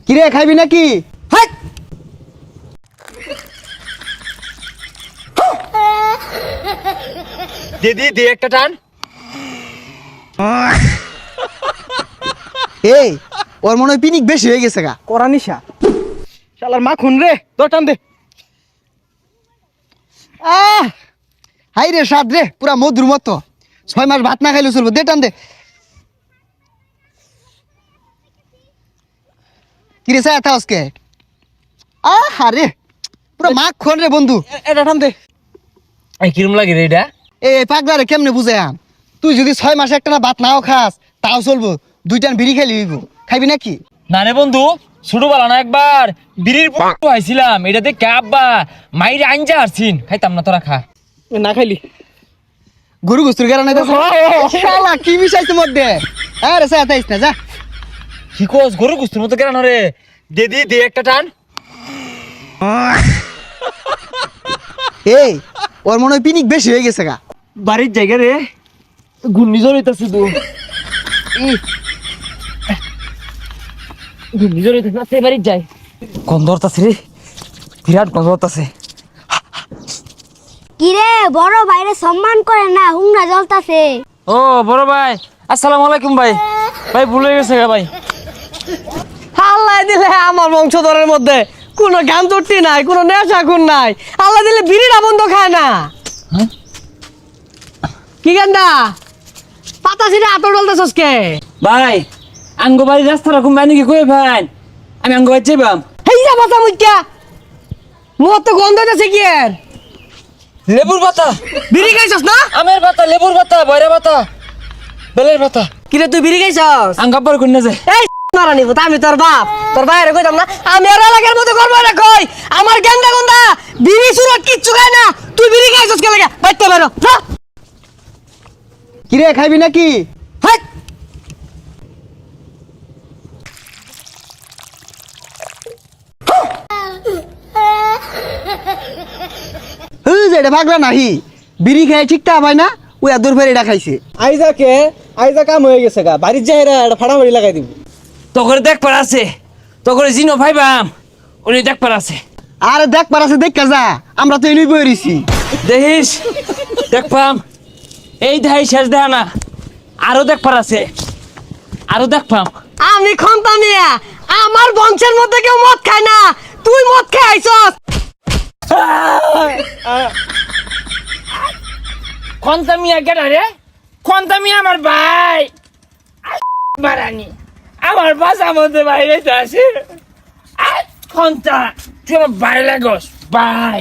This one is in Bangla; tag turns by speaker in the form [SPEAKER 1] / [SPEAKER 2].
[SPEAKER 1] কিরে খাইবি নাকি? হাট!
[SPEAKER 2] দে একটা টান।
[SPEAKER 1] এই ওর মনে হয় পিনিক বেশি হয়ে গেছে গা।
[SPEAKER 3] করা নিশা।
[SPEAKER 2] শালার মা খুন রে, তোর টান দে।
[SPEAKER 1] হাই রে স্বাদ রে, পুরা মধুর মতো। 6 মাস ভাত না খাইলে চলবো। দে টান দে। কিরে চায় আজকে? আরে পুরা মাখন রে বন্ধু।
[SPEAKER 2] এটা টান দে। এই কিরম লাগে রে এটা?
[SPEAKER 1] এই পাগলা রে কেমনে বুঝাম? তুই যদি 6 মাসে একটা না ভাত নাও খাস তাও চলবো, 2 টান বিড়ি খাইলি হইব। খাইবি নাকি?
[SPEAKER 2] না রে বন্ধু, ছোটবেলা না একবার বিড়ির পুটু আইছিলাম, এটা দেখে আব্বা মাইরে আইনজা আসছিন, খাইতাম না, তোরা খা।
[SPEAKER 3] না খাইলি
[SPEAKER 1] গরু গোস্তুর গারা নাই তো শালা কি মিশাইছ মধ্যে? আরে চায় তাইস না যা।
[SPEAKER 2] কি কোস গরু গুস্তুর মতো কেন রে? দে একটা টান।
[SPEAKER 1] এই ওর মনে হয় পিনিক বেশি হয়ে গেছে গা।
[SPEAKER 2] বাড়ির জায়গা রে, ঘূর্ণিঝড় হইতাছে তো। ঘূর্ণিঝড় হইতাছে, বাড়ির যাই। গন্ধ হতাছে রে, বিরাট গন্ধ হতাছে।
[SPEAKER 4] কিরে বড় ভাইরে সম্মান করে না, হুংরা জ্বলতাছে।
[SPEAKER 2] ও বড় ভাই, আসসালামু আলাইকুম ভাই। ভাই ভুল হয়ে গেছে ভাই।
[SPEAKER 3] আল্লাহ দিলে আমার বংশধরের মধ্যে কোনো গান চট্টি নাই, কোনো নেশা খুন নাই। আল্লাহ দিলে বিড়িটা বন্ধ খায় না। কি গান্ডা পাতা ছিঁড়ে আতর ডলতেছস কে?
[SPEAKER 2] ভাই আঙ্গ বাড়ির রাস্তা রকম বাইনি কি কই ভাই, আমি আঙ্গ বাড়ি যাইবাম।
[SPEAKER 3] হেই যা পাতা মুখ্যা মুখ তো গন্ধ হইতেছে কি এর?
[SPEAKER 2] লেবুর পাতা,
[SPEAKER 3] বিড়ি খাইছস না?
[SPEAKER 2] আমের পাতা, লেবুর পাতা, বয়রা পাতা, বেলের পাতা।
[SPEAKER 3] কিরে তুই বিড়ি খাইছস?
[SPEAKER 2] আঙ্গাব্বার কই না যায়।
[SPEAKER 3] এই মারা নিব তা আমি তোর বাপ, তোর বাইরে কইতাম না। আমি আর এলাকার মধ্যে করবো না কই। আমার গেন্দা গন্ধা বিড়ি সুরত কিচ্ছু খায় না। তুই বিড়ি খাইছস কে লাগা? বাইতে বেরো যা।
[SPEAKER 1] কিরে খাইবি নাকি?
[SPEAKER 3] হাট!
[SPEAKER 1] এটা পাগলা নাহি, বিড়ি খাই ঠিক তা পাই না, ওই আদর ফের এটা খাইছে।
[SPEAKER 3] আইজা কাম হয়ে গেছে গা, বাড়ির যাই এটা ফাড়াফাড়ি লাগাই দিব।
[SPEAKER 2] তোকে দেখ পার আছে, তোকে জিনো ভাইবাম, উনি দেখ পার আছে।
[SPEAKER 1] আরে দেখ পারাছে দেখ যা, আমরা তো এলুই বই রইছি।
[SPEAKER 2] দেখিস দেখ পাম, এই দেখাই শেষ দেখা না, আরো দেখ পার আছে, আরো দেখ পাম।
[SPEAKER 3] আমি খন্তা মিয়া, আমার বংশের মধ্যে কেউ মদ খায় না। তুই মদ খেয়ে আইছস।
[SPEAKER 2] খন্তা মিয়া কেডা রে? খন্তা মিয়া আমার ভাই বারানি, আমার বাসার মধ্যে বাইরে আসে। খন্তা তুই আমার ভাই লাগস, ভাই।